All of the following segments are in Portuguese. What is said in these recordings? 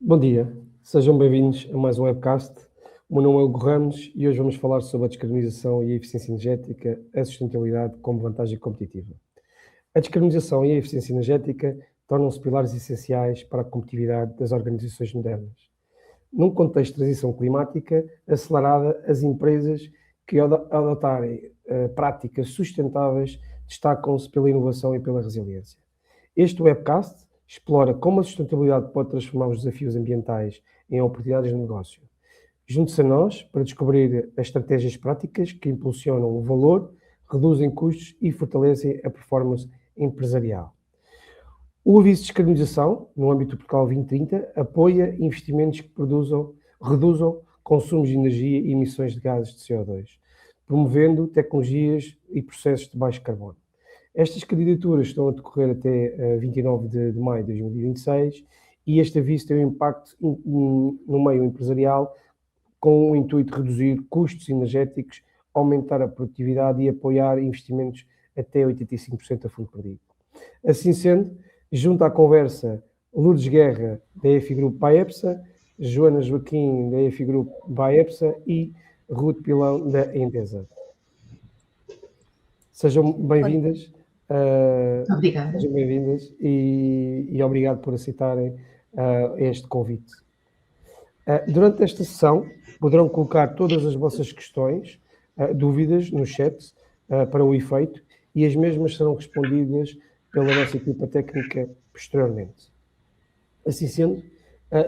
Bom dia, sejam bem-vindos a mais um webcast. O meu nome é Hugo Ramos e hoje vamos falar sobre a descarbonização e a eficiência energética, a sustentabilidade como vantagem competitiva. A descarbonização e a eficiência energética tornam-se pilares essenciais para a competitividade das organizações modernas. Num contexto de transição climática acelerada, as empresas que adotarem práticas sustentáveis destacam-se pela inovação e pela resiliência. Este webcast explora como a sustentabilidade pode transformar os desafios ambientais em oportunidades de negócio. Junte-se a nós para descobrir as estratégias práticas que impulsionam o valor, reduzem custos e fortalecem a performance empresarial. O aviso de descarbonização, no âmbito do Portugal 2030, apoia investimentos que reduzam consumos de energia e emissões de gases de CO2, promovendo tecnologias e processos de baixo carbono. Estas candidaturas estão a decorrer até 29 de maio de 2026 e este aviso tem um impacto no meio empresarial com o intuito de reduzir custos energéticos, aumentar a produtividade e apoiar investimentos até 85% a fundo perdido. Assim sendo, junto à conversa Lourdes Guerra, da EFI Group Baepsa, Joana Joaquim, da EFI Group Baepsa e Ruth Pilão, da Endesa. Sejam bem-vindas. Obrigada. Sejam bem-vindas e obrigado por aceitarem este convite. Durante esta sessão, poderão colocar todas as vossas questões, dúvidas no chat para o efeito e as mesmas serão respondidas pela nossa equipa técnica posteriormente. Assim sendo,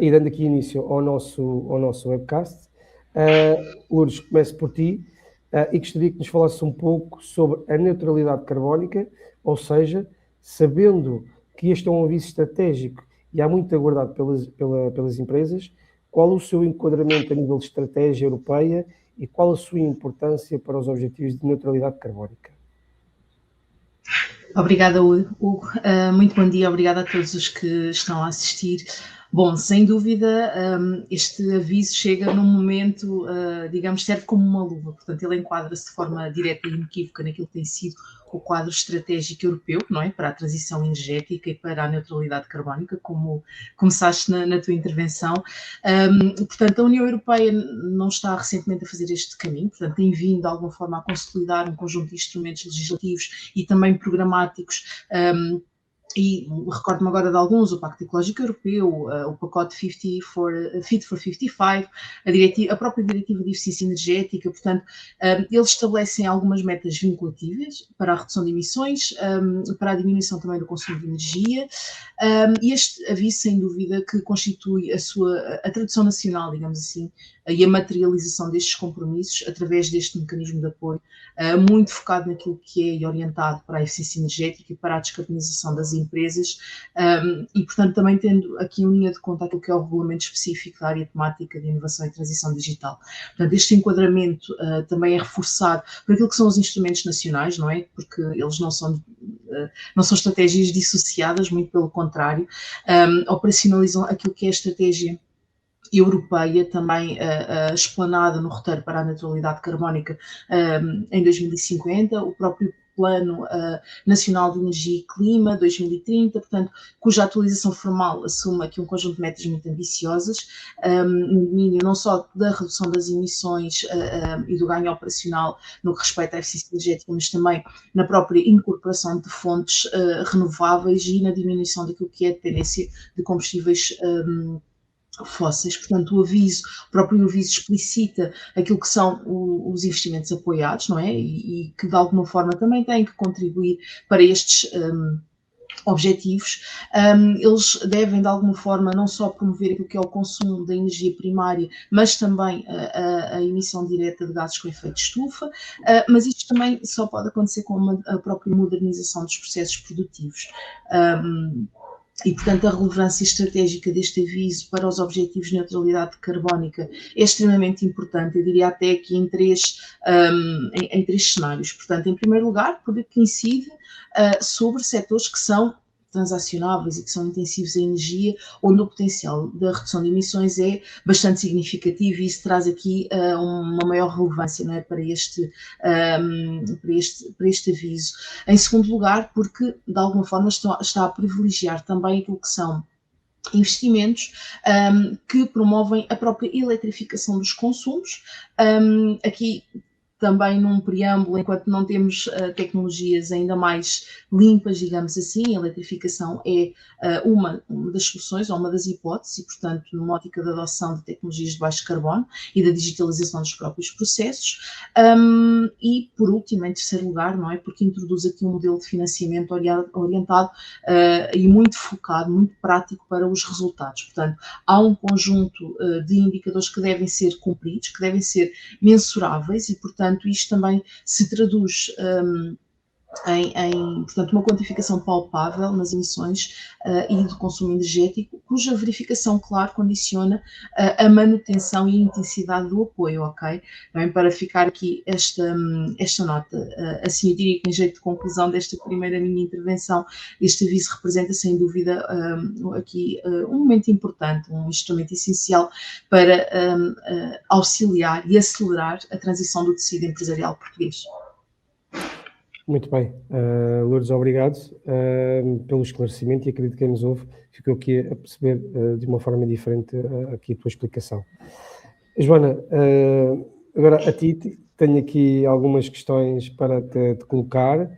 e dando aqui início ao nosso webcast, Lourdes, começo por ti e gostaria que nos falasse um pouco sobre a neutralidade carbónica, ou seja, sabendo que este é um aviso estratégico e há muito aguardado pelas empresas, qual o seu enquadramento a nível de estratégia europeia e qual a sua importância para os objetivos de neutralidade carbónica? Obrigada, Hugo. Muito bom dia, obrigada a todos os que estão a assistir. Bom, sem dúvida, este aviso chega num momento, digamos, serve como uma luva, portanto ele enquadra-se de forma direta e inequívoca naquilo que tem sido o quadro estratégico europeu, não é? Para a transição energética e para a neutralidade carbónica, como começaste na tua intervenção. Portanto, a União Europeia não está recentemente a fazer este caminho, portanto tem vindo de alguma forma a consolidar um conjunto de instrumentos legislativos e também programáticos, e recordo-me agora de alguns: o Pacto Ecológico Europeu, o pacote Fit for 55, a própria Diretiva de Eficiência Energética. Portanto, eles estabelecem algumas metas vinculativas para a redução de emissões, para a diminuição também do consumo de energia, e este aviso, sem dúvida, que constitui a tradução nacional, digamos assim, e a materialização destes compromissos através deste mecanismo de apoio, muito focado naquilo que é e orientado para a eficiência energética e para a descarbonização das empresas, e portanto também tendo aqui em linha de conta aquilo que é o regulamento específico da área temática de inovação e transição digital. Portanto, este enquadramento também é reforçado por aquilo que são os instrumentos nacionais, não é? Porque eles não são estratégias dissociadas, muito pelo contrário, operacionalizam aquilo que é a estratégia europeia, também explanada no roteiro para a neutralidade carbónica em 2050, o próprio Plano Nacional de Energia e Clima 2030, portanto, cuja atualização formal assume aqui um conjunto de metas muito ambiciosas, no domínio não só da redução das emissões e do ganho operacional no que respeita à eficiência energética, mas também na própria incorporação de fontes renováveis e na diminuição daquilo que é a dependência de combustíveis fósseis. Portanto, o próprio aviso explicita aquilo que são os investimentos apoiados, não é? E que de alguma forma também têm que contribuir para estes objetivos. Eles devem de alguma forma não só promover aquilo que é o consumo da energia primária, mas também a emissão direta de gases com efeito de estufa, mas isto também só pode acontecer com a própria modernização dos processos produtivos. E, portanto, a relevância estratégica deste aviso para os objetivos de neutralidade carbónica é extremamente importante, eu diria até aqui em três cenários. Portanto, em primeiro lugar, porque incide sobre setores que são transacionáveis e que são intensivos em energia, onde o potencial da redução de emissões é bastante significativo, e isso traz aqui uma maior relevância, não é, para este aviso. Em segundo lugar, porque de alguma forma está a privilegiar também aquilo que são investimentos que promovem a própria eletrificação dos consumos. Aqui também num preâmbulo, enquanto não temos tecnologias ainda mais limpas, digamos assim, a eletrificação é uma das soluções, ou uma das hipóteses, e portanto numa ótica da adoção de tecnologias de baixo carbono e da digitalização dos próprios processos. E por último, em terceiro lugar, não é, porque introduz aqui um modelo de financiamento orientado e muito focado, muito prático para os resultados. Portanto, há um conjunto de indicadores que devem ser cumpridos, que devem ser mensuráveis, e portanto isto também se traduz portanto, uma quantificação palpável nas emissões e do consumo energético, cuja verificação, claro, condiciona a manutenção e a intensidade do apoio, ok? Também para ficar aqui esta nota, assim eu diria que em jeito de conclusão desta primeira minha intervenção, este aviso representa sem dúvida aqui um momento importante, um instrumento essencial para auxiliar e acelerar a transição do tecido empresarial português. Muito bem, Lourdes, obrigado pelo esclarecimento, e acredito que quem nos ouve ficou aqui a perceber de uma forma diferente aqui a tua explicação. Joana, agora a ti tenho aqui algumas questões para te colocar.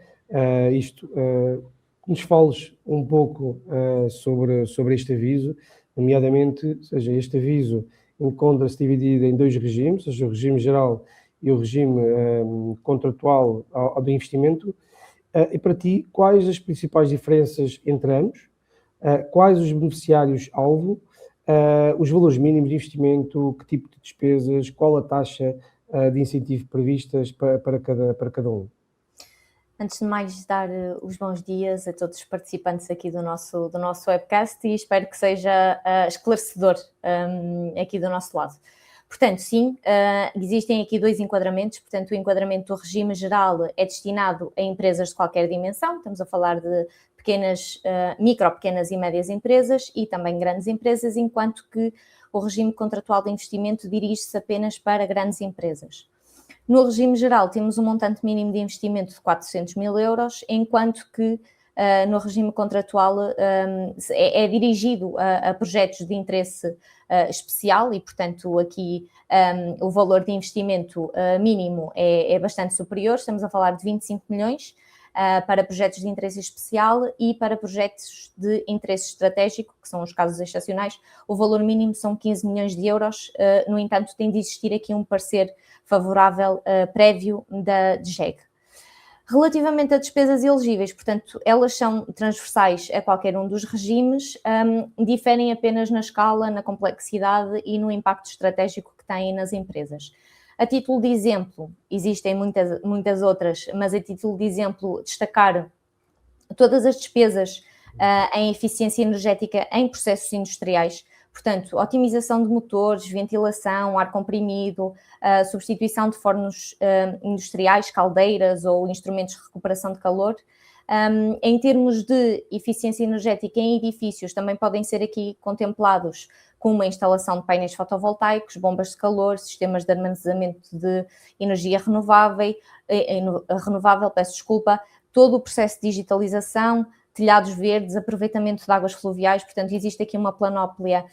Nos fales um pouco sobre este aviso, nomeadamente, ou seja, este aviso encontra-se dividido em dois regimes, ou seja, o regime geral e o regime contratual do investimento. E para ti, quais as principais diferenças entre ambos? Quais os beneficiários-alvo? Os valores mínimos de investimento? Que tipo de despesas? Qual a taxa de incentivo previstas para cada um? Antes de mais, dar os bons dias a todos os participantes aqui do nosso webcast, e espero que seja esclarecedor aqui do nosso lado. Portanto, sim, existem aqui dois enquadramentos. Portanto, o enquadramento do regime geral é destinado a empresas de qualquer dimensão. Estamos a falar de micro, pequenas e médias empresas e também grandes empresas, enquanto que o regime contratual de investimento dirige-se apenas para grandes empresas. No regime geral, temos um montante mínimo de investimento de 400 mil euros, enquanto que no regime contratual é dirigido a projetos de interesse especial, e, portanto, aqui o valor de investimento mínimo é bastante superior. Estamos a falar de 25 milhões para projetos de interesse especial, e para projetos de interesse estratégico, que são os casos excepcionais, o valor mínimo são 15 milhões de euros. No entanto, tem de existir aqui um parecer favorável prévio da DGEG. Relativamente a despesas elegíveis, portanto, elas são transversais a qualquer um dos regimes, diferem apenas na escala, na complexidade e no impacto estratégico que têm nas empresas. A título de exemplo, existem muitas outras, mas a título de exemplo, destacar todas as despesas em eficiência energética em processos industriais. Portanto, otimização de motores, ventilação, ar comprimido, substituição de fornos industriais, caldeiras ou instrumentos de recuperação de calor. Em termos de eficiência energética em edifícios, também podem ser aqui contemplados com uma instalação de painéis fotovoltaicos, bombas de calor, sistemas de armazenamento de energia renovável, todo o processo de digitalização, telhados verdes, aproveitamento de águas fluviais. Portanto, existe aqui uma planóplia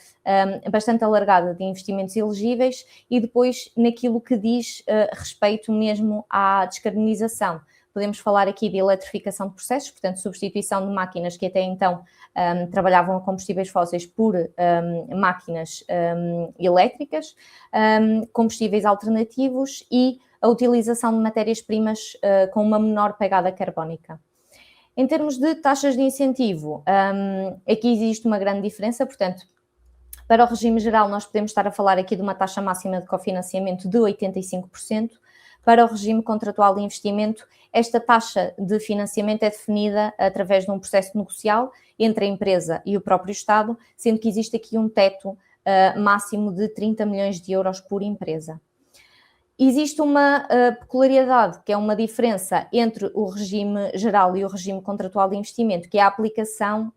bastante alargada de investimentos elegíveis. E depois, naquilo que diz respeito mesmo à descarbonização, podemos falar aqui de eletrificação de processos, portanto, substituição de máquinas que até então trabalhavam a combustíveis fósseis por máquinas elétricas, combustíveis alternativos e a utilização de matérias-primas com uma menor pegada carbónica. Em termos de taxas de incentivo, aqui existe uma grande diferença. Portanto, para o regime geral, nós podemos estar a falar aqui de uma taxa máxima de cofinanciamento de 85%. Para o regime contratual de investimento, esta taxa de financiamento é definida através de um processo negocial entre a empresa e o próprio Estado, sendo que existe aqui um teto máximo de 30 milhões de euros por empresa. Existe uma peculiaridade, que é uma diferença entre o regime geral e o regime contratual de investimento, que é a aplicação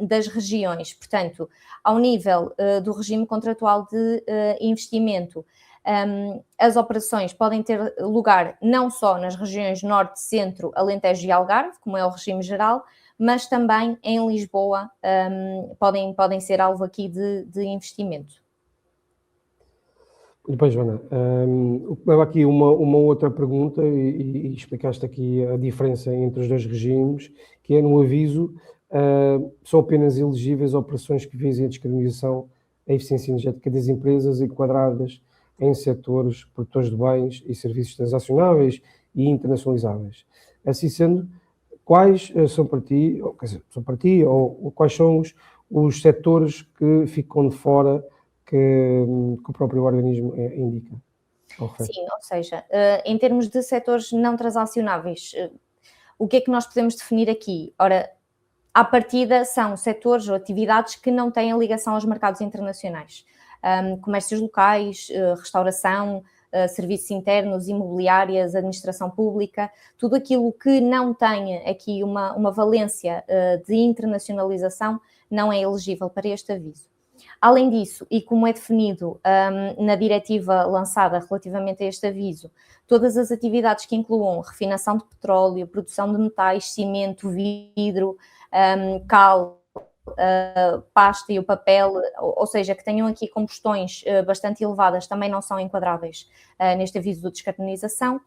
das regiões. Portanto, ao nível do regime contratual de investimento, as operações podem ter lugar não só nas regiões Norte, Centro, Alentejo e Algarve, como é o regime geral, mas também em Lisboa podem ser alvo aqui de investimento. Muito bem, Joana. Leva aqui uma outra pergunta e explicaste aqui a diferença entre os dois regimes, que é no aviso, são apenas elegíveis operações que visem a descarbonização, a eficiência energética das empresas enquadradas em setores produtores de bens e serviços transacionáveis e internacionalizáveis. Assim sendo, quais são para ti, ou quais são os setores que ficam de fora que o próprio organismo indica? Sim, ou seja, em termos de setores não transacionáveis, o que é que nós podemos definir aqui? Ora, à partida são setores ou atividades que não têm ligação aos mercados internacionais. Comércios locais, restauração, serviços internos, imobiliárias, administração pública, tudo aquilo que não tenha aqui uma valência de internacionalização não é elegível para este aviso. Além disso, e como é definido na diretiva lançada relativamente a este aviso, todas as atividades que incluam refinação de petróleo, produção de metais, cimento, vidro, cal, pasta e o papel, ou seja, que tenham aqui combustões bastante elevadas, também não são enquadráveis neste aviso de descarbonização.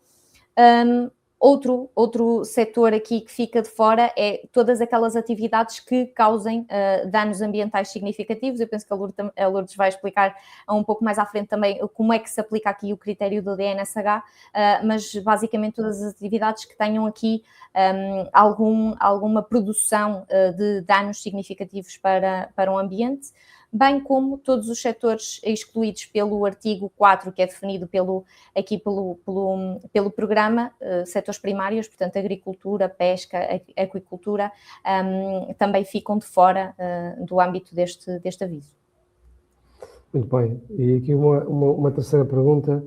Outro setor aqui que fica de fora é todas aquelas atividades que causem danos ambientais significativos. Eu penso que a Lourdes vai explicar um pouco mais à frente também como é que se aplica aqui o critério do DNSH, mas basicamente todas as atividades que tenham aqui alguma produção de danos significativos para o ambiente, bem como todos os setores excluídos pelo artigo 4, que é definido pelo programa, setores primários, portanto, agricultura, pesca, aquicultura, também ficam de fora do âmbito deste aviso. Muito bem. E aqui uma terceira pergunta.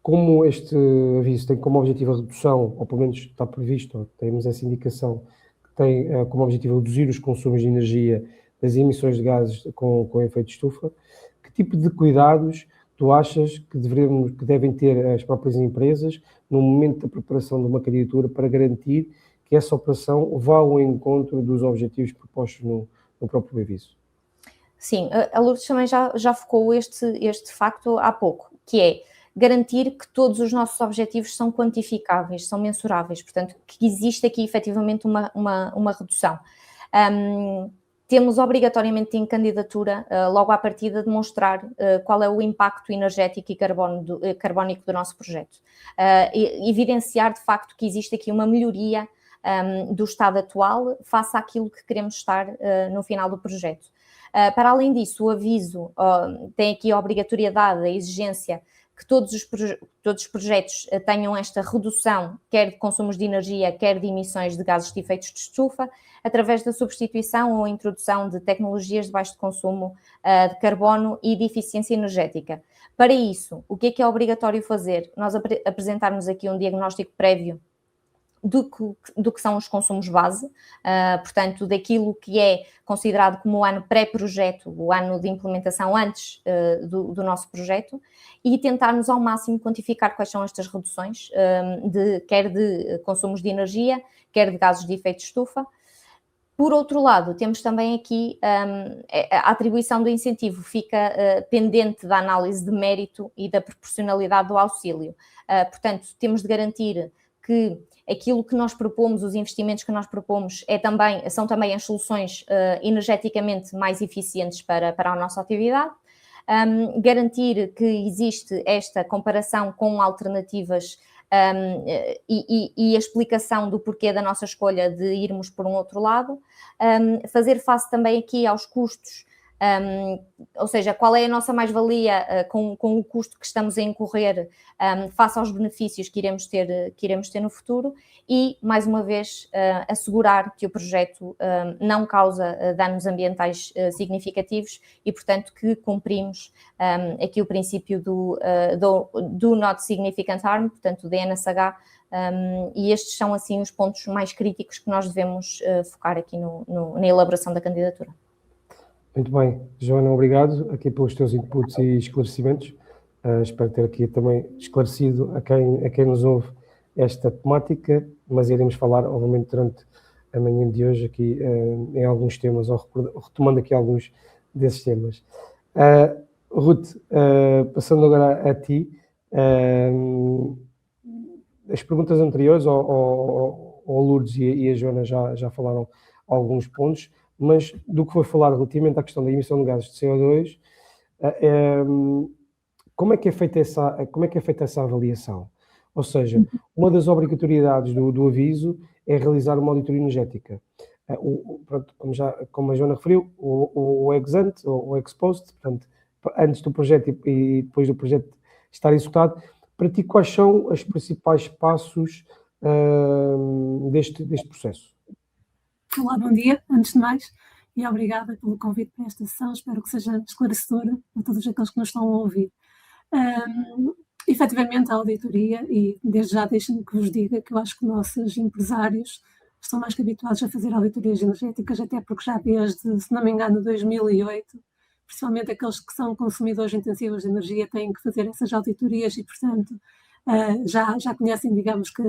Como este aviso tem como objetivo a redução, ou pelo menos está previsto, temos essa indicação, que tem como objetivo reduzir os consumos de energia das emissões de gases com efeito de estufa, que tipo de cuidados tu achas que devem ter as próprias empresas no momento da preparação de uma candidatura para garantir que essa operação vá ao encontro dos objetivos propostos no próprio aviso? Sim, a Lourdes também já focou este facto há pouco, que é garantir que todos os nossos objetivos são quantificáveis, são mensuráveis, portanto, que existe aqui efetivamente uma redução. Temos obrigatoriamente em candidatura, logo à partida, demonstrar qual é o impacto energético e carbónico do nosso projeto. Evidenciar, de facto, que existe aqui uma melhoria do estado atual face àquilo que queremos estar no final do projeto. Para além disso, o aviso tem aqui a obrigatoriedade, a exigência que todos os projetos tenham esta redução, quer de consumos de energia, quer de emissões de gases de efeito de estufa, através da substituição ou introdução de tecnologias de baixo consumo de carbono e de eficiência energética. Para isso, o que é obrigatório fazer? Nós apresentarmos aqui um diagnóstico prévio do que são os consumos base, portanto, daquilo que é considerado como o ano pré-projeto, o ano de implementação antes do nosso projeto, e tentarmos ao máximo quantificar quais são estas reduções, quer de consumos de energia, quer de gases de efeito de estufa. Por outro lado, temos também aqui a atribuição do incentivo fica pendente da análise de mérito e da proporcionalidade do auxílio. Portanto, temos de garantir que aquilo que nós propomos, os investimentos que nós propomos, são também as soluções energeticamente mais eficientes para a nossa atividade. Garantir que existe esta comparação com alternativas e a explicação do porquê da nossa escolha de irmos por um outro lado. Fazer face também aqui aos custos, ou seja, qual é a nossa mais-valia com o custo que estamos a incorrer face aos benefícios que iremos ter no futuro e, mais uma vez, assegurar que o projeto não causa danos ambientais significativos e, portanto, que cumprimos aqui o princípio do Not Significant Harm, portanto, o DNSH, e estes são, assim, os pontos mais críticos que nós devemos focar aqui na elaboração da candidatura. Muito bem, Joana, obrigado aqui pelos teus inputs e esclarecimentos. Espero ter aqui também esclarecido a quem nos ouve esta temática. mas iremos falar, obviamente, durante a manhã de hoje aqui em alguns temas, ou retomando aqui alguns desses temas. Ruth, passando agora a ti, as perguntas anteriores, ao Lourdes e a Joana já falaram alguns pontos, mas do que foi falado relativamente à questão da emissão de gases de CO2, como é que é feita essa avaliação? Ou seja, uma das obrigatoriedades do aviso é realizar uma auditoria energética. Pronto, como a Joana referiu, o ex-ante, ou o ex-post, portanto, antes do projeto e depois do projeto estar executado. Para ti, quais são os principais passos deste processo? Olá, bom dia, antes de mais, e obrigada pelo convite para esta sessão. Espero que seja esclarecedora a todos aqueles que nos estão a ouvir. Efetivamente, a auditoria, e desde já deixem-me que vos diga que eu acho que nossos empresários estão mais que habituados a fazer auditorias energéticas, até porque já desde, se não me engano, 2008, principalmente aqueles que são consumidores intensivos de energia, têm que fazer essas auditorias e, portanto, já conhecem, digamos que,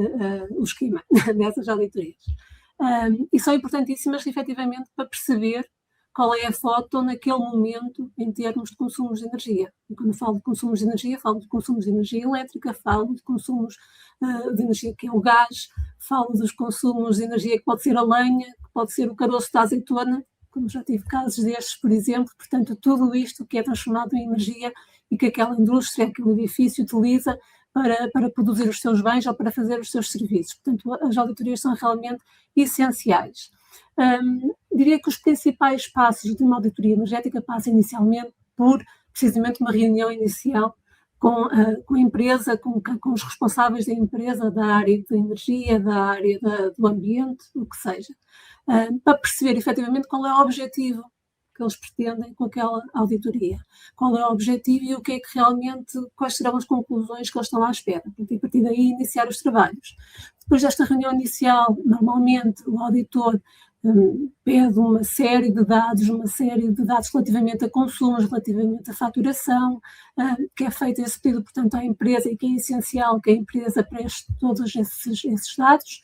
o esquema dessas auditorias. E são importantíssimas, efetivamente, para perceber qual é a foto naquele momento em termos de consumos de energia. E quando falo de consumos de energia, falo de consumos de energia elétrica, falo de consumos de energia que é o gás, falo dos consumos de energia que pode ser a lenha, que pode ser o caroço da azeitona, como já tive casos destes, por exemplo. Portanto, tudo isto que é transformado em energia e que aquela indústria, aquele edifício utiliza para produzir os seus bens ou para fazer os seus serviços. Portanto, as auditorias são realmente essenciais. Diria que os principais passos de uma auditoria energética passam inicialmente por, precisamente, uma reunião inicial com a empresa, com os responsáveis da empresa, da área de energia, da área do ambiente, o que seja, para perceber efetivamente qual é o objetivo que eles pretendem com aquela auditoria, qual é o objetivo e o que é que realmente, quais serão as conclusões que eles estão à espera. E a partir daí iniciar os trabalhos. Depois desta reunião inicial, normalmente o auditor pede uma série de dados relativamente a consumos, relativamente à faturação, que é feito esse pedido, portanto, à empresa, e que é essencial que a empresa preste todos esses dados.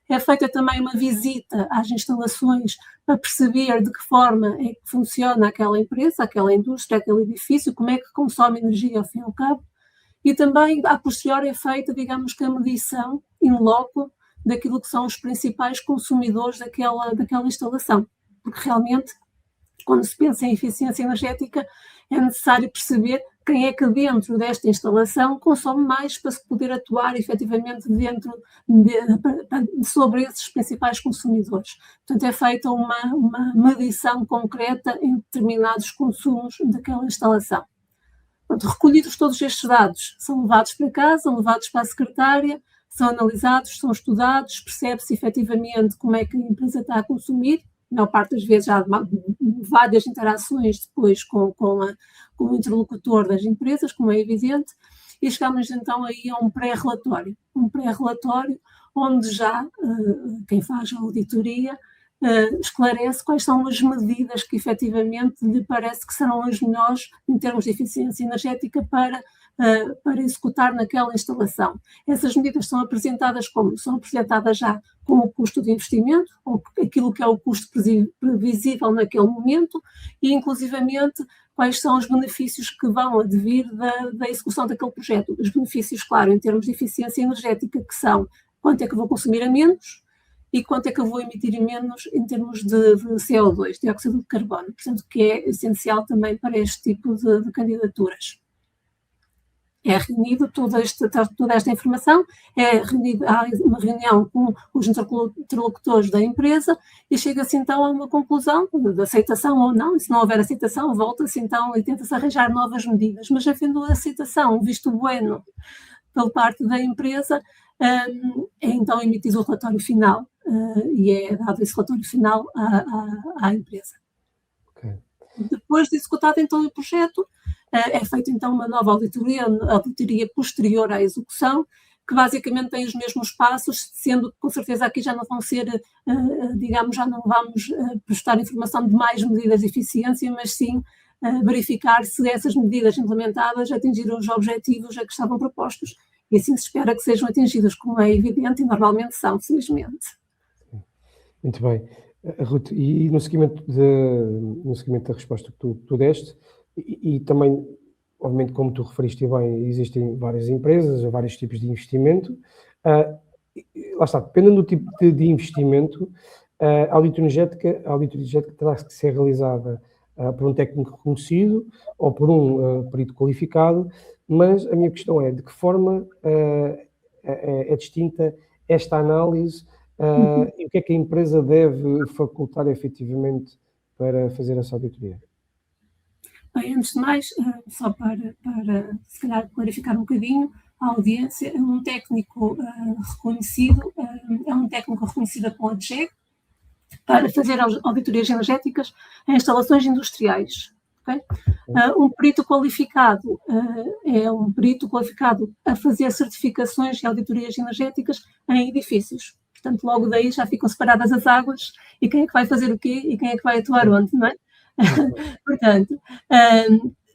É feita também uma visita às instalações para perceber de que forma é que funciona aquela empresa, aquela indústria, aquele edifício, como é que consome energia ao fim e ao cabo. E também, a posteriori, é feita, digamos que a medição in loco daquilo que são os principais consumidores daquela instalação. Porque realmente, quando se pensa em eficiência energética, é necessário perceber quem é que dentro desta instalação consome mais para se poder atuar efetivamente sobre esses principais consumidores. Portanto, é feita uma medição concreta em determinados consumos daquela instalação. Portanto, recolhidos todos estes dados, são levados para casa, levados para a secretária, são analisados, são estudados, percebe-se efetivamente como é que a empresa está a consumir. A maior parte das vezes há várias interações depois com o interlocutor das empresas, como é evidente, e chegamos então aí a um pré-relatório onde já quem faz a auditoria esclarece quais são as medidas que efetivamente lhe parece que serão as melhores em termos de eficiência energética para executar naquela instalação. Essas medidas são apresentadas como? São apresentadas já com o custo de investimento, ou aquilo que é o custo previsível naquele momento, e inclusivamente quais são os benefícios que vão advir da execução daquele projeto. Os benefícios, claro, em termos de eficiência energética, que são quanto é que eu vou consumir a menos e quanto é que eu vou emitir a menos em termos de CO2, dióxido de carbono, portanto, que é essencial também para este tipo de candidaturas. É reunido toda esta informação, há uma reunião com os interlocutores da empresa e chega-se então a uma conclusão de aceitação ou não, e se não houver aceitação, volta-se então e tenta-se arranjar novas medidas, mas havendo aceitação, visto bueno pela parte da empresa, é então emitido o relatório final e é dado esse relatório final à empresa. Okay. Depois de executado então o projeto, é feita então uma nova auditoria posterior à execução, que basicamente tem os mesmos passos, sendo que com certeza aqui já não vão ser, digamos, já não vamos prestar informação de mais medidas de eficiência, mas sim verificar se essas medidas implementadas atingiram os objetivos a que estavam propostos. e assim se espera que sejam atingidas, como é evidente, e normalmente são, felizmente. Muito bem. Ruth, e no seguimento da resposta que tu deste, e também, obviamente, como tu referiste bem, existem várias empresas, vários tipos de investimento. Lá está, dependendo do tipo de investimento, a auditoria energética terá que ser realizada por um técnico reconhecido ou por um perito qualificado, mas a minha questão é de que forma é distinta esta análise e o que é que a empresa deve facultar efetivamente para fazer essa auditoria? Bem, antes de mais, só para se calhar clarificar um bocadinho, a audiência é um técnico reconhecido, pela DGEC, para fazer auditorias energéticas em instalações industriais. Okay? Um perito qualificado é um perito qualificado a fazer certificações e auditorias energéticas em edifícios. Portanto, logo daí já ficam separadas as águas e quem é que vai fazer o quê e quem é que vai atuar onde, não é? Portanto,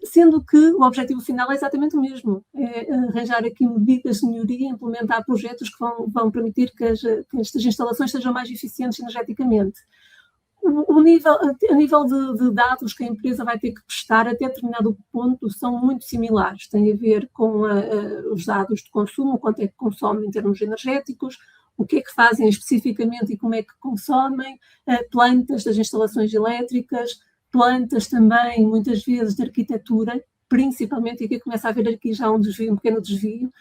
sendo que o objetivo final é exatamente o mesmo, é arranjar aqui medidas de melhoria, implementar projetos que vão permitir que estas instalações sejam mais eficientes energeticamente. A nível de dados que a empresa vai ter que prestar até determinado ponto são muito similares, tem a ver com os dados de consumo, quanto é que consomem em termos energéticos, o que é que fazem especificamente e como é que consomem, plantas das instalações elétricas, plantas também, muitas vezes, de arquitetura, principalmente, e aqui começa a haver aqui já um pequeno desvio,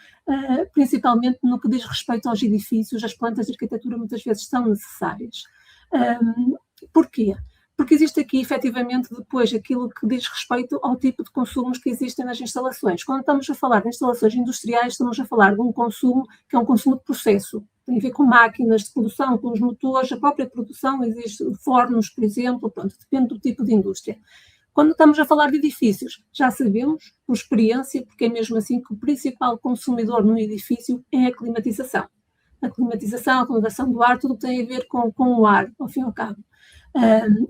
principalmente no que diz respeito aos edifícios, as plantas de arquitetura muitas vezes são necessárias. Porquê? Porque existe aqui, efetivamente, depois aquilo que diz respeito ao tipo de consumos que existem nas instalações. Quando estamos a falar de instalações industriais, estamos a falar de um consumo que é um consumo de processo. Tem a ver com máquinas de produção, com os motores, a própria produção, existe fornos, por exemplo, pronto, depende do tipo de indústria. Quando estamos a falar de edifícios, já sabemos, por experiência, porque é mesmo assim que o principal consumidor no edifício é a climatização. A climatização, a colocação do ar, tudo o que tem a ver com o ar, ao fim e ao cabo.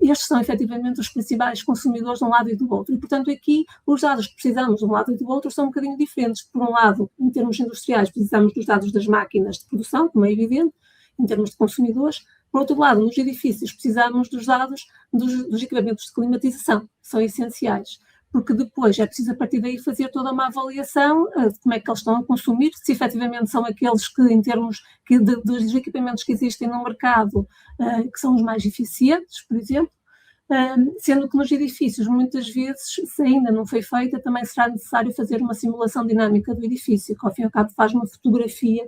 Estes são efetivamente os principais consumidores de um lado e do outro. E, portanto, aqui os dados que precisamos de um lado e do outro são um bocadinho diferentes. Por um lado, em termos industriais, precisamos dos dados das máquinas de produção, como é evidente, em termos de consumidores. Por outro lado, nos edifícios, precisamos dos dados dos equipamentos de climatização, que são essenciais. Porque depois é preciso, a partir daí, fazer toda uma avaliação de como é que eles estão a consumir, se efetivamente são aqueles que, em termos dos equipamentos que existem no mercado, que são os mais eficientes, por exemplo, sendo que nos edifícios, muitas vezes, se ainda não foi feita, também será necessário fazer uma simulação dinâmica do edifício, que ao fim e ao cabo faz uma fotografia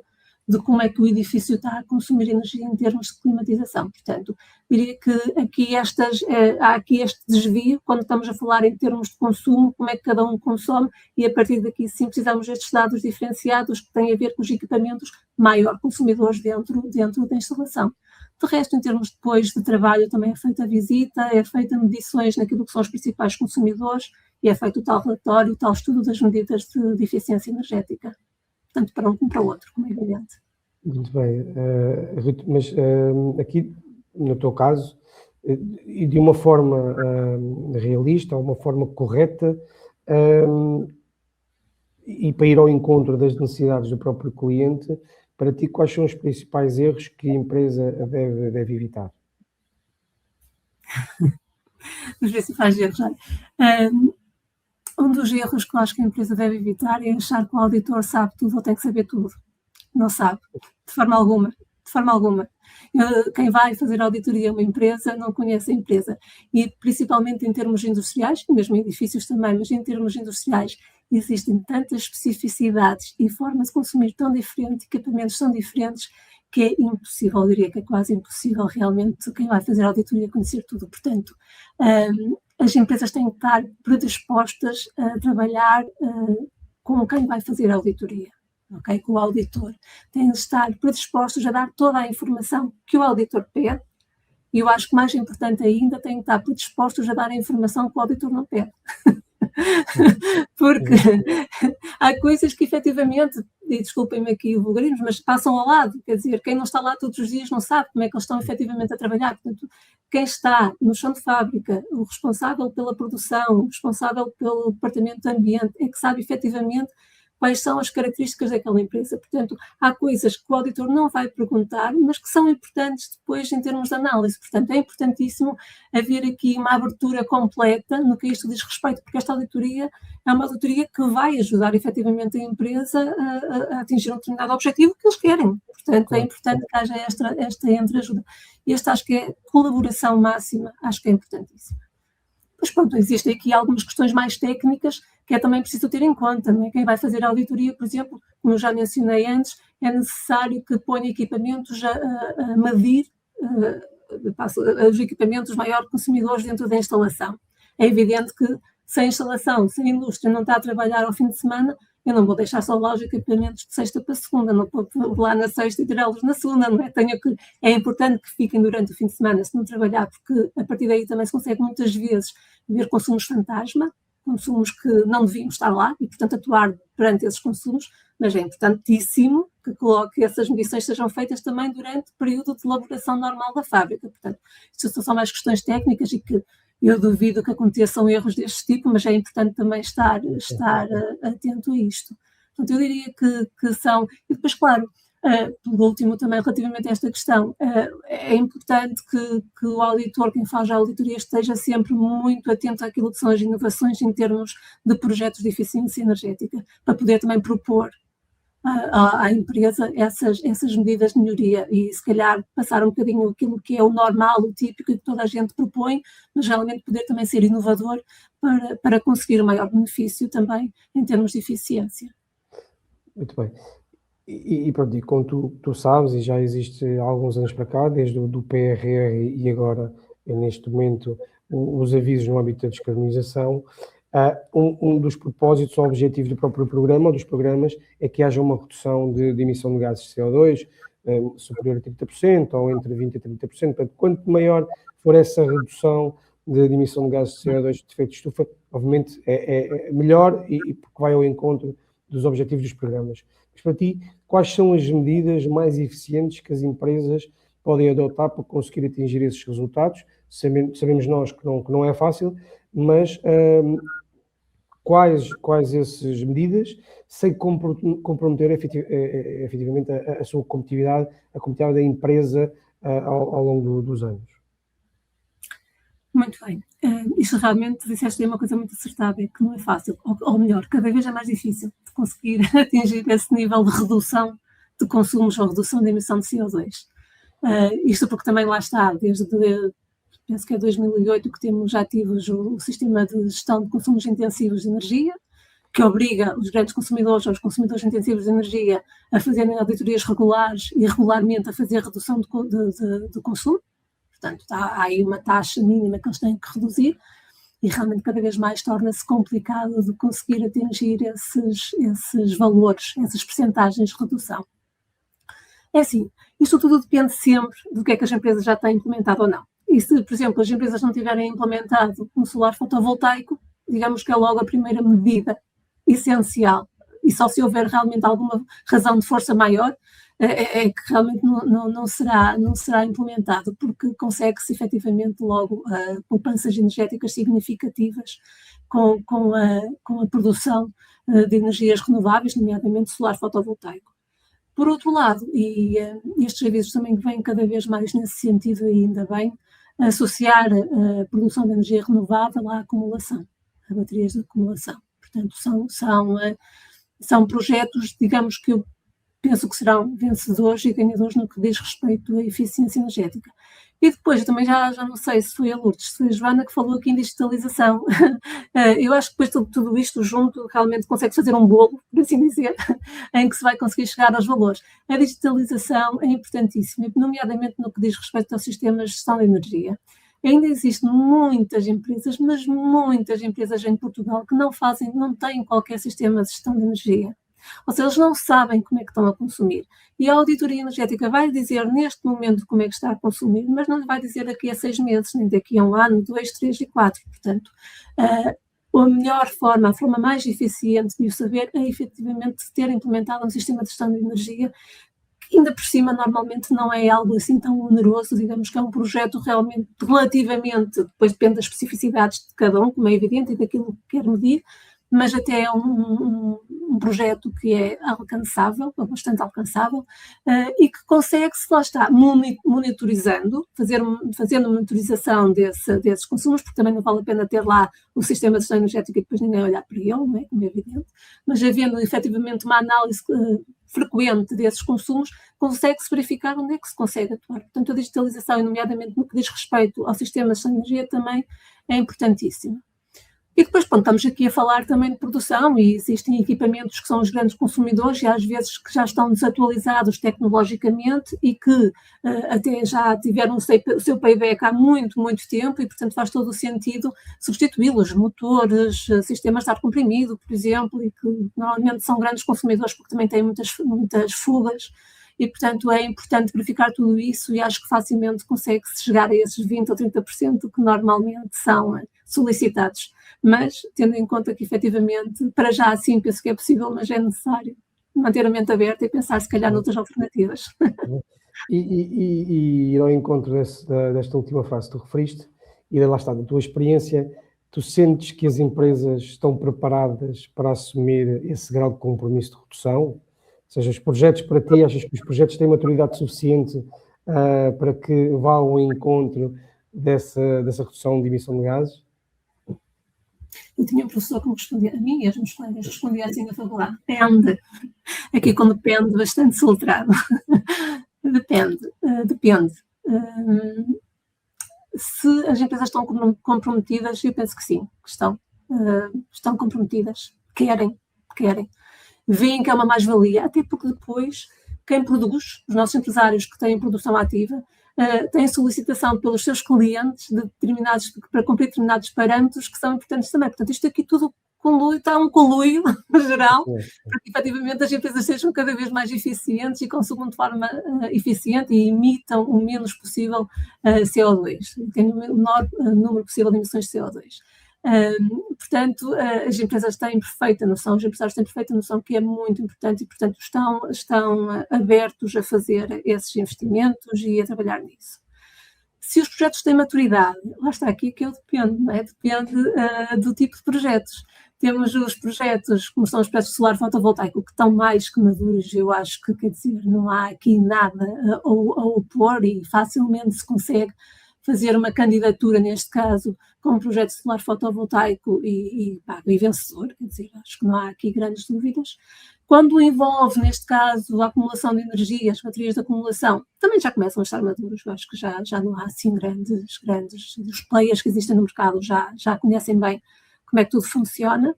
de como é que o edifício está a consumir energia em termos de climatização. Portanto, diria que aqui há aqui este desvio, quando estamos a falar em termos de consumo, como é que cada um consome, e a partir daqui sim precisamos destes dados diferenciados que têm a ver com os equipamentos maior consumidores dentro da instalação. De resto, em termos depois de trabalho, também é feita a visita, é feita medições naquilo que são os principais consumidores e é feito o tal relatório, o tal estudo das medidas de eficiência energética. Tanto para um como para o outro, como é evidente. Muito bem, Ruth, mas aqui, no teu caso, e de uma forma realista, uma forma correta, e para ir ao encontro das necessidades do próprio cliente, para ti, quais são os principais erros que a empresa deve evitar? Os principais erros, um dos erros que eu acho que a empresa deve evitar é achar que o auditor sabe tudo ou tem que saber tudo. Não sabe, de forma alguma. De forma alguma. Quem vai fazer auditoria a uma empresa não conhece a empresa. E principalmente em termos industriais, mesmo em edifícios também, mas em termos industriais, existem tantas especificidades e formas de consumir tão diferentes, equipamentos tão diferentes, que é impossível, eu diria que é quase impossível realmente quem vai fazer auditoria conhecer tudo. Portanto, as empresas têm que estar predispostas a trabalhar com quem vai fazer a auditoria, okay? Com o auditor. Têm de estar predispostos a dar toda a informação que o auditor pede, e eu acho que mais importante ainda, têm de estar predispostos a dar a informação que o auditor não pede. Porque há coisas que efetivamente, e desculpem-me aqui o vulgarismo, mas passam ao lado, quer dizer, quem não está lá todos os dias não sabe como é que eles estão efetivamente a trabalhar. Portanto, quem está no chão de fábrica, o responsável pela produção, o responsável pelo departamento de ambiente, é que sabe efetivamente quais são as características daquela empresa. Portanto, há coisas que o auditor não vai perguntar, mas que são importantes depois em termos de análise. Portanto, é importantíssimo haver aqui uma abertura completa no que isto diz respeito, porque esta auditoria é uma auditoria que vai ajudar efetivamente a empresa a atingir um determinado objetivo que eles querem. Portanto, é importante que haja esta entreajuda. E esta acho que é colaboração máxima, acho que é importantíssima. Mas pronto, existem aqui algumas questões mais técnicas que é também preciso ter em conta, não é? Quem vai fazer a auditoria, por exemplo, como eu já mencionei antes, é necessário que ponha equipamentos a medir os equipamentos maior consumidores dentro da instalação. É evidente que se a instalação, se a indústria não está a trabalhar ao fim de semana, eu não vou deixar só lá os equipamentos de sexta para segunda, não vou lá na sexta e tirá-los na segunda, não é? É importante que fiquem durante o fim de semana se não trabalhar, porque a partir daí também se consegue muitas vezes ver consumos fantasma, consumos que não deviam estar lá e, portanto, atuar perante esses consumos, mas é importantíssimo que essas medições sejam feitas também durante o período de elaboração normal da fábrica. Portanto, isto são mais questões técnicas e que eu duvido que aconteçam erros deste tipo, mas é importante também estar atento a isto. Portanto, eu diria que são... E depois, claro, por último, também relativamente a esta questão, é importante que o auditor, quem faz a auditoria, esteja sempre muito atento àquilo que são as inovações em termos de projetos de eficiência energética, para poder também propor à empresa essas medidas de melhoria e se calhar passar um bocadinho aquilo que é o normal, o típico que toda a gente propõe, mas realmente poder também ser inovador para conseguir o maior benefício também em termos de eficiência. Muito bem. E pronto, e como tu sabes, e já existe há alguns anos para cá, desde o PRR e agora, neste momento, os avisos no âmbito da descarbonização, um dos propósitos ou objetivos do próprio programa, ou dos programas, é que haja uma redução de emissão de gases de CO2 superior a 30% ou entre 20% a 30%. Portanto, quanto maior for essa redução de emissão de gases de CO2 de efeito de estufa, obviamente é melhor e porque vai ao encontro dos objetivos dos programas. Mas para ti, quais são as medidas mais eficientes que as empresas podem adotar para conseguir atingir esses resultados? Sabemos nós que não é fácil, mas quais essas medidas sem comprometer efetivamente a sua competitividade, a competitividade da empresa ao longo dos anos? Muito bem. Isto realmente, disseste aí uma coisa muito acertada, é que não é fácil, ou melhor, cada vez é mais difícil de conseguir atingir esse nível de redução de consumos ou redução de emissão de CO2. Isto porque também lá está, penso que é 2008 que temos ativos o sistema de gestão de consumos intensivos de energia, que obriga os grandes consumidores ou os consumidores intensivos de energia a fazerem auditorias regulares e regularmente a fazer redução de consumo. Portanto, há aí uma taxa mínima que eles têm que reduzir e realmente cada vez mais torna-se complicado de conseguir atingir esses valores, essas percentagens de redução. É assim, isto tudo depende sempre do que é que as empresas já têm implementado ou não. E se, por exemplo, as empresas não tiverem implementado um solar fotovoltaico, digamos que é logo a primeira medida essencial. E só se houver realmente alguma razão de força maior, é que realmente não será implementado, porque consegue-se efetivamente logo poupanças energéticas significativas com a produção de energias renováveis, nomeadamente solar fotovoltaico. Por outro lado, e estes avisos também vêm cada vez mais nesse sentido, e ainda bem, associar a produção de energia renovável à acumulação, a baterias de acumulação. Portanto, são projetos, digamos, que eu penso que serão vencedores e ganhadores no que diz respeito à eficiência energética. E depois, eu também já não sei se foi a Lourdes, se foi a Joana que falou aqui em digitalização. Eu acho que depois de tudo isto junto, realmente consegue fazer um bolo, por assim dizer, em que se vai conseguir chegar aos valores. A digitalização é importantíssima, nomeadamente no que diz respeito aos sistemas de gestão de energia. Ainda existem muitas empresas, mas muitas empresas em Portugal que não têm qualquer sistema de gestão de energia. Ou seja, eles não sabem como é que estão a consumir. E a auditoria energética vai dizer neste momento como é que está a consumir, mas não lhe vai dizer daqui a 6 meses, nem daqui a 1 ano, 2, 3 e 4. Portanto, a melhor forma, a forma mais eficiente de o saber é efetivamente ter implementado um sistema de gestão de energia que ainda por cima normalmente não é algo assim tão oneroso, digamos que é um projeto realmente relativamente, depois depende das especificidades de cada um, como é evidente, e daquilo que quer medir, mas até é um um projeto que é alcançável, bastante alcançável, e que consegue-se, lá está, monitorizando, fazendo monitorização desses consumos, porque também não vale a pena ter lá o sistema de gestão energética e depois ninguém olhar para ele, não é? Como é evidente, mas havendo efetivamente uma análise frequente desses consumos, consegue-se verificar onde é que se consegue atuar. Portanto, a digitalização, nomeadamente no que diz respeito ao sistema de gestão de energia, também é importantíssima. E depois, pronto, estamos aqui a falar também de produção e existem equipamentos que são os grandes consumidores e às vezes que já estão desatualizados tecnologicamente e que até já tiveram o seu payback há muito, muito tempo e, portanto, faz todo o sentido substituí-los. Motores, sistemas de ar comprimido, por exemplo, e que normalmente são grandes consumidores porque também têm muitas fugas. E, portanto, é importante verificar tudo isso e acho que facilmente consegue-se chegar a esses 20% ou 30% que normalmente são solicitados. Mas, tendo em conta que, efetivamente, para já assim penso que é possível, mas é necessário manter a mente aberta e pensar, se calhar, noutras alternativas. E ir ao encontro desta última frase que tu referiste, e lá está, da tua experiência, tu sentes que as empresas estão preparadas para assumir esse grau de compromisso de redução? Ou seja, os projetos para ti, achas que os projetos têm maturidade suficiente para que vá ao encontro dessa redução de emissão de gases? Eu tinha um professor que me respondia, a mim e aos meus colegas, respondia assim na faculdade, depende. Aqui com depende, bastante soltrado. Depende. Se as empresas estão comprometidas, eu penso que sim, que estão comprometidas, querem. Veem que é uma mais-valia, até porque depois quem produz, os nossos empresários que têm produção ativa, têm solicitação pelos seus clientes para cumprir determinados parâmetros que são importantes também. Portanto, isto aqui tudo está um conluio geral, para que efetivamente as empresas sejam cada vez mais eficientes e consumam de forma eficiente e emitam o menos possível CO2, tenham o menor número possível de emissões de CO2. Portanto, as empresas têm perfeita noção, os empresários têm perfeita noção que é muito importante e, portanto, estão abertos a fazer esses investimentos e a trabalhar nisso. Se os projetos têm maturidade, lá está aqui que depende, não é? Depende do tipo de projetos. Temos os projetos, como são os projetos de solar fotovoltaico, que estão mais que maduros, eu acho que, quer dizer, não há aqui nada a opor e facilmente se consegue fazer uma candidatura, neste caso, com um projeto solar fotovoltaico e vencedor, quer dizer, acho que não há aqui grandes dúvidas. Quando envolve, neste caso, a acumulação de energia, as baterias de acumulação, também já começam a estar maduros, eu acho que já não há assim grandes, os players que existem no mercado já conhecem bem como é que tudo funciona.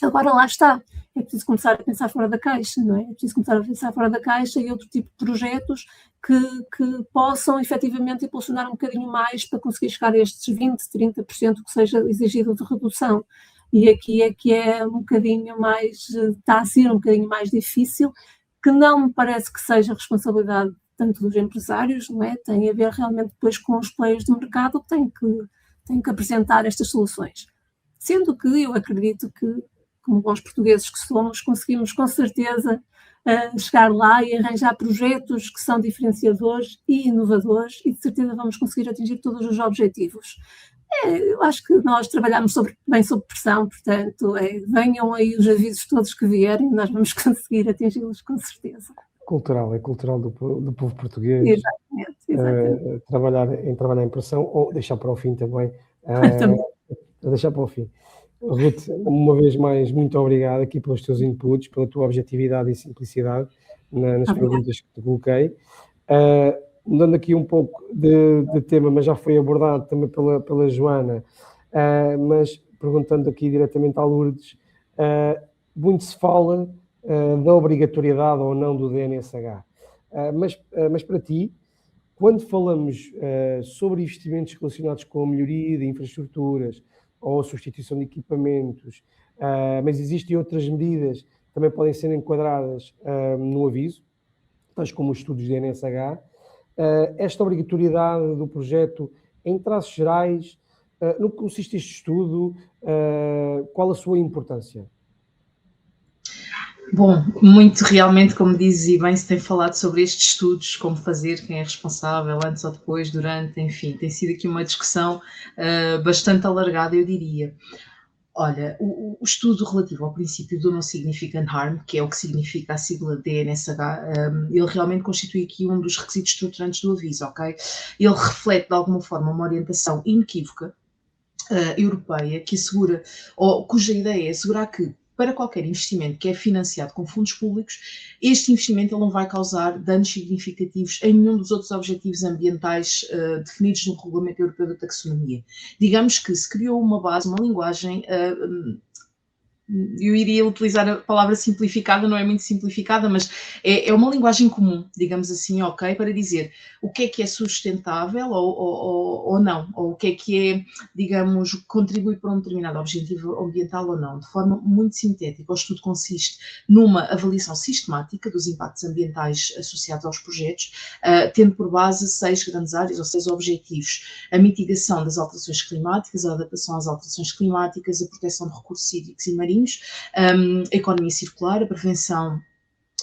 Agora lá está, é preciso começar a pensar fora da caixa, não é? É preciso começar a pensar fora da caixa e outro tipo de projetos que possam efetivamente impulsionar um bocadinho mais para conseguir chegar a estes 20%, 30% que seja exigido de redução. E aqui é que é um bocadinho mais, está a ser um bocadinho mais difícil, que não me parece que seja responsabilidade tanto dos empresários, não é? Tem a ver realmente depois com os players do mercado que têm que apresentar estas soluções. Sendo que eu acredito que, como bons portugueses que somos, conseguimos com certeza chegar lá e arranjar projetos que são diferenciadores e inovadores e de certeza vamos conseguir atingir todos os objetivos. Eu acho que nós trabalhamos bem sob pressão, portanto, venham aí os avisos todos que vierem, nós vamos conseguir atingi-los com certeza. É cultural do povo português. Exatamente. Trabalhar em pressão ou deixar para o fim também. Deixar para o fim. Ruth, uma vez mais, muito obrigado aqui pelos teus inputs, pela tua objetividade e simplicidade nas perguntas que te coloquei. Mudando aqui um pouco de tema, mas já foi abordado também pela Joana, mas perguntando aqui diretamente à Lourdes, muito se fala da obrigatoriedade ou não do DNSH, mas para ti, quando falamos sobre investimentos relacionados com a melhoria de infraestruturas ou a substituição de equipamentos, mas existem outras medidas que também podem ser enquadradas no aviso, tais como os estudos de DNSH, esta obrigatoriedade do projeto, em traços gerais, no que consiste este estudo, qual a sua importância? Bom, muito realmente, como dizes e bem, se tem falado sobre estes estudos, como fazer, quem é responsável, antes ou depois, durante, enfim, tem sido aqui uma discussão bastante alargada, eu diria. Olha, o estudo relativo ao princípio do non-significant harm, que é o que significa a sigla DNSH, ele realmente constitui aqui um dos requisitos estruturantes do aviso, ok? Ele reflete de alguma forma uma orientação inequívoca europeia que assegura, ou cuja ideia é assegurar que para qualquer investimento que é financiado com fundos públicos, este investimento ele não vai causar danos significativos em nenhum dos outros objetivos ambientais definidos no Regulamento Europeu da Taxonomia. Digamos que se criou uma base, uma linguagem, eu iria utilizar a palavra simplificada, não é muito simplificada, mas é uma linguagem comum, digamos assim, ok, para dizer o que é sustentável ou não, ou o que é, digamos, contribui para um determinado objetivo ambiental ou não, de forma muito sintética. O estudo consiste numa avaliação sistemática dos impactos ambientais associados aos projetos, tendo por base 6 grandes áreas ou 6 objetivos: a mitigação das alterações climáticas, a adaptação às alterações climáticas, a proteção de recursos hídricos e marinhos, a economia circular, a prevenção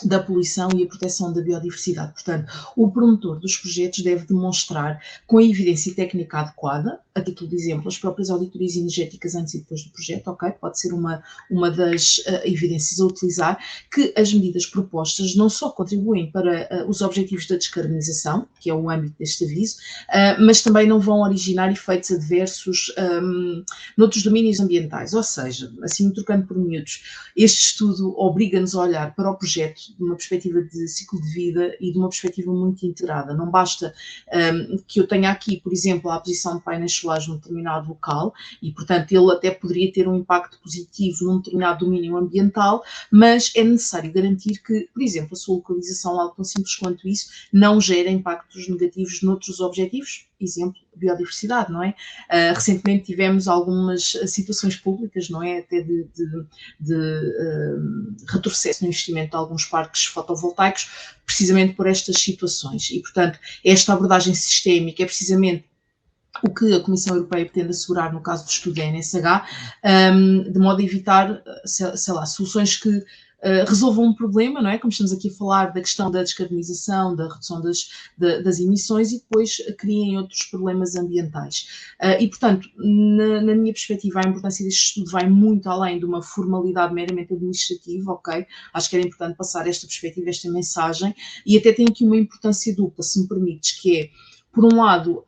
da poluição e a proteção da biodiversidade. Portanto, o promotor dos projetos deve demonstrar, com a evidência técnica adequada, a título de exemplo, as próprias auditorias energéticas antes e depois do projeto, ok? Pode ser uma das evidências a utilizar, que as medidas propostas não só contribuem para os objetivos da descarbonização, que é o âmbito deste aviso, mas também não vão originar efeitos adversos noutros domínios ambientais. Ou seja, assim trocando por miúdos, este estudo obriga-nos a olhar para o projeto de uma perspectiva de ciclo de vida e de uma perspectiva muito integrada. Não basta que eu tenha aqui, por exemplo, a posição de painéis solares num determinado local e, portanto, ele até poderia ter um impacto positivo num determinado domínio ambiental, mas é necessário garantir que, por exemplo, a sua localização, algo tão simples quanto isso, não gera impactos negativos noutros objetivos. Exemplo, biodiversidade, não é? Recentemente tivemos algumas situações públicas, não é? Até de retrocesso no investimento de alguns parques fotovoltaicos, precisamente por estas situações. E, portanto, esta abordagem sistémica é precisamente o que a Comissão Europeia pretende assegurar no caso do estudo da NSH, de modo a evitar, sei lá, soluções que resolvam um problema, não é? Como estamos aqui a falar da questão da descarbonização, da redução das emissões e depois criem outros problemas ambientais. E, portanto, na minha perspectiva, a importância deste estudo vai muito além de uma formalidade meramente administrativa, ok? Acho que era importante passar esta perspectiva, esta mensagem, e até tem aqui uma importância dupla, se me permites, que é, por um lado,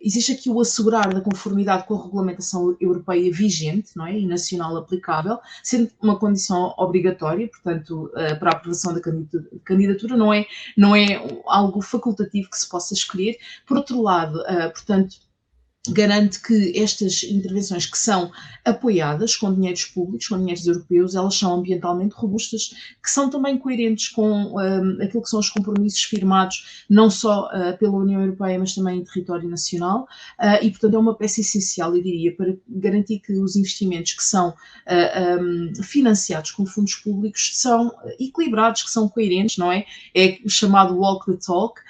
existe aqui o assegurar da conformidade com a regulamentação europeia vigente, não é? E nacional aplicável, sendo uma condição obrigatória, portanto, para a aprovação da candidatura, não é algo facultativo que se possa escolher. Por outro lado, portanto, garante que estas intervenções que são apoiadas com dinheiros públicos, com dinheiros europeus, elas são ambientalmente robustas, que são também coerentes com aquilo que são os compromissos firmados, não só pela União Europeia, mas também em território nacional, e, portanto, é uma peça essencial, eu diria, para garantir que os investimentos que são financiados com fundos públicos são equilibrados, que são coerentes, não é? É o chamado walk the talk,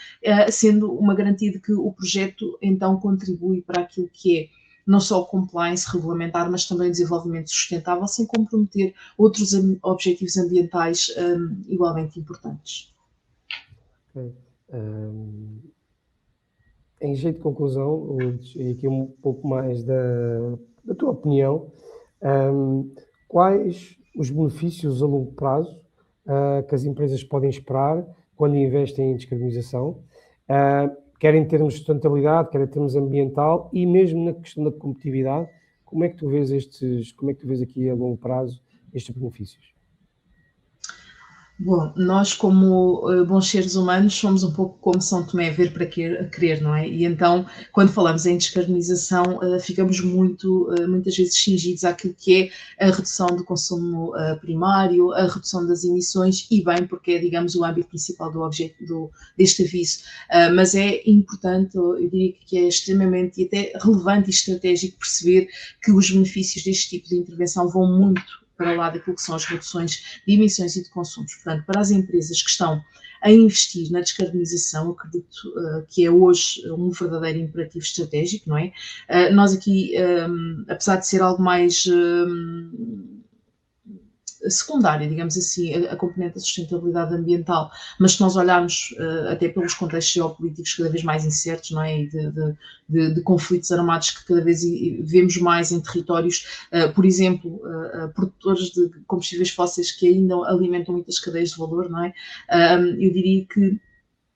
sendo uma garantia de que o projeto, então, contribui para aquilo que é não só o compliance regulamentar, mas também o desenvolvimento sustentável, sem comprometer outros objetivos ambientais igualmente importantes. Okay. Em jeito de conclusão, e aqui um pouco mais da tua opinião, quais os benefícios a longo prazo que as empresas podem esperar quando investem em descarbonização, quer em termos de sustentabilidade, quer em termos ambiental e mesmo na questão da competitividade? Como é que tu vês aqui a longo prazo estes benefícios? Bom, nós como bons seres humanos somos um pouco como São Tomé, ver para querer, não é? E então, quando falamos em descarbonização, ficamos muitas vezes cingidos àquilo que é a redução do consumo primário, a redução das emissões, e bem, porque é, digamos, o âmbito principal deste aviso. Mas é importante, eu diria que é extremamente e até relevante e estratégico perceber que os benefícios deste tipo de intervenção vão muito para lá daquilo que são as reduções de emissões e de consumos. Portanto, para as empresas que estão a investir na descarbonização, acredito que é hoje um verdadeiro imperativo estratégico, não é? Nós aqui, apesar de ser algo mais secundária, digamos assim, a componente da sustentabilidade ambiental, mas se nós olharmos até pelos contextos geopolíticos cada vez mais incertos, não é? E de conflitos armados que cada vez vemos mais em territórios, por exemplo, produtores de combustíveis fósseis que ainda alimentam muitas cadeias de valor, não é? Eu diria que,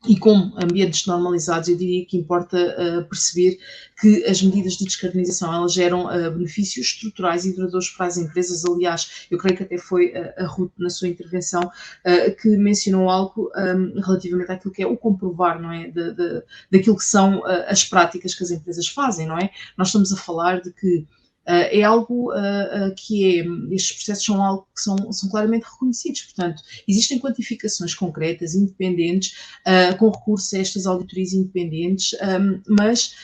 e com ambientes normalizados, eu diria que importa perceber que as medidas de descarbonização, elas geram benefícios estruturais e duradouros para as empresas. Aliás, eu creio que até foi a Ruth, na sua intervenção, que mencionou algo relativamente àquilo que é o comprovar, não é? Daquilo que são as práticas que as empresas fazem, não é? Nós estamos a falar de que é algo que estes processos são algo que são claramente reconhecidos, portanto, existem quantificações concretas, independentes, com recurso a estas auditorias independentes, mas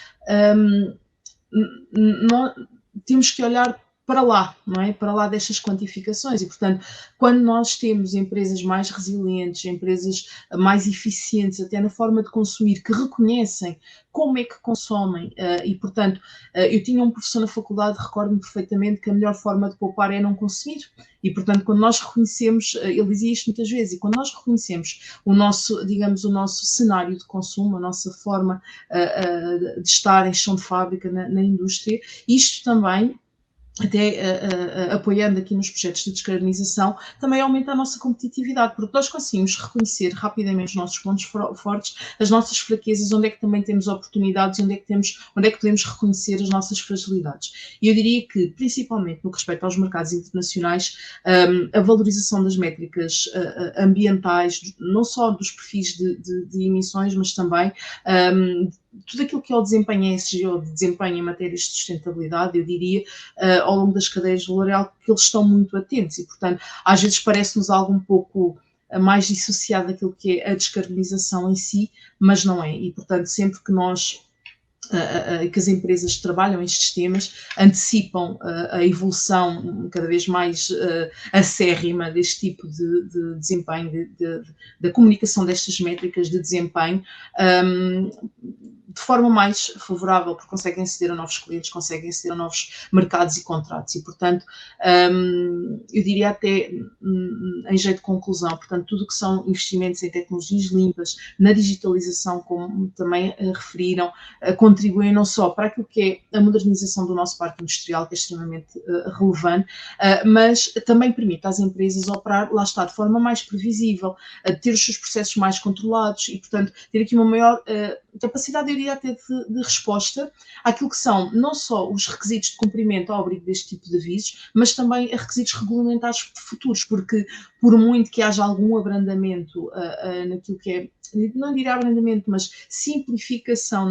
temos que olhar para lá, não é? Para lá destas quantificações e, portanto, quando nós temos empresas mais resilientes, empresas mais eficientes até na forma de consumir, que reconhecem como é que consomem e, portanto, eu tinha um professor na faculdade, recordo-me perfeitamente que a melhor forma de poupar é não consumir e, portanto, quando nós reconhecemos, ele dizia isto muitas vezes, e quando nós reconhecemos o nosso, digamos, o nosso cenário de consumo, a nossa forma de estar em chão de fábrica na indústria, isto também, até apoiando aqui nos projetos de descarbonização, também aumenta a nossa competitividade, porque nós conseguimos reconhecer rapidamente os nossos pontos fortes, as nossas fraquezas, onde é que também temos oportunidades e onde é que podemos reconhecer as nossas fragilidades. E eu diria que, principalmente no que respeita aos mercados internacionais, a valorização das métricas ambientais, não só dos perfis de emissões, mas também tudo aquilo que é o desempenho ESG ou de desempenho em matérias de sustentabilidade, eu diria, ao longo das cadeias de valor é algo que eles estão muito atentos e, portanto, às vezes parece-nos algo um pouco mais dissociado daquilo que é a descarbonização em si, mas não é. E, portanto, sempre que que as empresas que trabalham estes temas antecipam a evolução cada vez mais acérrima deste tipo de desempenho, da comunicação destas métricas de desempenho, de forma mais favorável, porque conseguem aceder a novos clientes, conseguem aceder a novos mercados e contratos e, portanto, eu diria até em jeito de conclusão, portanto, tudo o que são investimentos em tecnologias limpas, na digitalização, como também referiram, contribuem não só para aquilo que é a modernização do nosso parque industrial, que é extremamente relevante, mas também permite às empresas operar, lá está, de forma mais previsível, ter os seus processos mais controlados e, portanto, ter aqui uma maior capacidade, eu diria até, de resposta àquilo que são não só os requisitos de cumprimento ao abrigo deste tipo de avisos, mas também a requisitos regulamentares futuros, porque por muito que haja algum abrandamento naquilo que é, não diria abrandamento, mas simplificação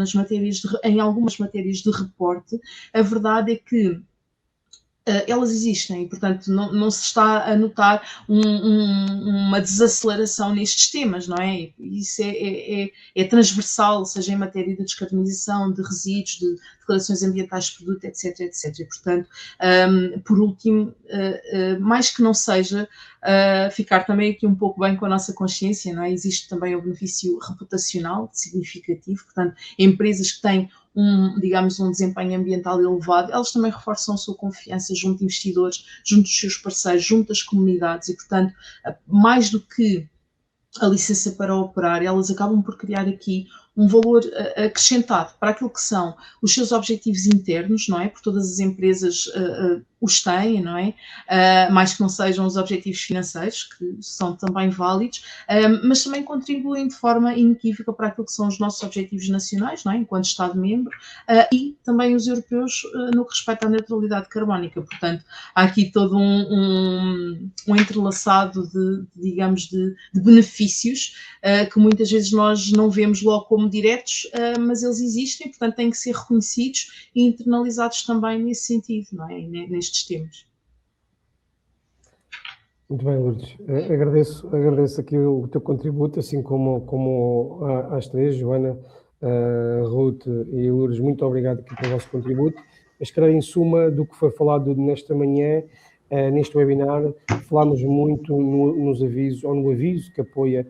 em algumas matérias de reporte, a verdade é que elas existem e, portanto, não se está a notar uma desaceleração nestes temas, não é? Isso é transversal, seja em matéria de descarbonização, de resíduos, de declarações ambientais de produto, etc, etc. E, portanto, por último, mais que não seja, ficar também aqui um pouco bem com a nossa consciência, não é? Existe também o benefício reputacional significativo, portanto, empresas que têm digamos, um desempenho ambiental elevado, elas também reforçam a sua confiança junto de investidores, junto dos seus parceiros, junto das comunidades e, portanto, mais do que a licença para operar, elas acabam por criar aqui um valor acrescentado para aquilo que são os seus objetivos internos, não é? Porque todas as empresas os têm, não é? Mais que não sejam os objetivos financeiros, que são também válidos, mas também contribuem de forma inequívoca para aquilo que são os nossos objetivos nacionais, não é? Enquanto Estado-membro, e também os europeus no que respeita à neutralidade carbónica. Portanto, há aqui todo um entrelaçado digamos, de benefícios que muitas vezes nós não vemos logo como diretos, mas eles existem, portanto têm que ser reconhecidos e internalizados também nesse sentido, não é? Nestes temas. Muito bem, Lourdes. Agradeço aqui o teu contributo, assim como às três, Joana, Ruth e Lourdes, muito obrigado aqui pelo vosso contributo. Mas, creio, em suma, do que foi falado nesta manhã, neste webinar, falámos muito nos avisos, ou no aviso que apoia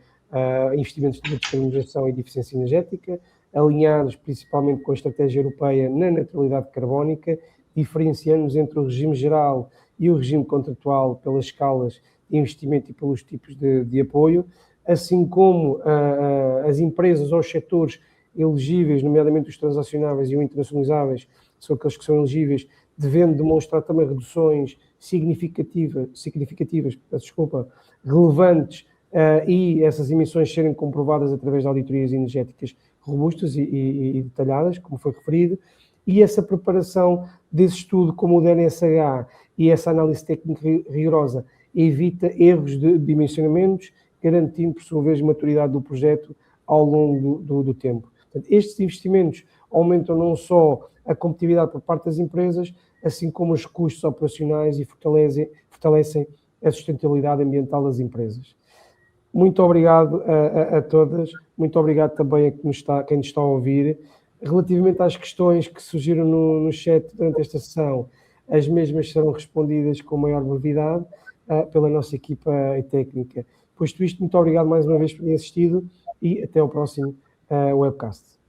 investimentos de descarbonização e de eficiência energética, alinhados principalmente com a estratégia europeia na neutralidade carbónica diferenciando-nos entre o regime geral e o regime contratual pelas escalas de investimento e pelos tipos de apoio, assim como as empresas ou os setores elegíveis, nomeadamente os transacionáveis e os internacionalizáveis, são aqueles que são elegíveis, devendo demonstrar também reduções significativas, relevantes, e essas emissões serem comprovadas através de auditorias energéticas robustas e detalhadas, como foi referido, e essa preparação desse estudo como o DNSH e essa análise técnica rigorosa evita erros de dimensionamentos, garantindo, por sua vez, maturidade do projeto ao longo do tempo. Portanto, estes investimentos aumentam não só a competitividade por parte das empresas, assim como os custos operacionais e fortalecem a sustentabilidade ambiental das empresas. Muito obrigado a todas, muito obrigado também a quem nos está a ouvir. Relativamente às questões que surgiram no chat durante esta sessão, as mesmas serão respondidas com maior brevidade pela nossa equipa técnica. Posto isto, muito obrigado mais uma vez por terem assistido e até ao próximo webcast.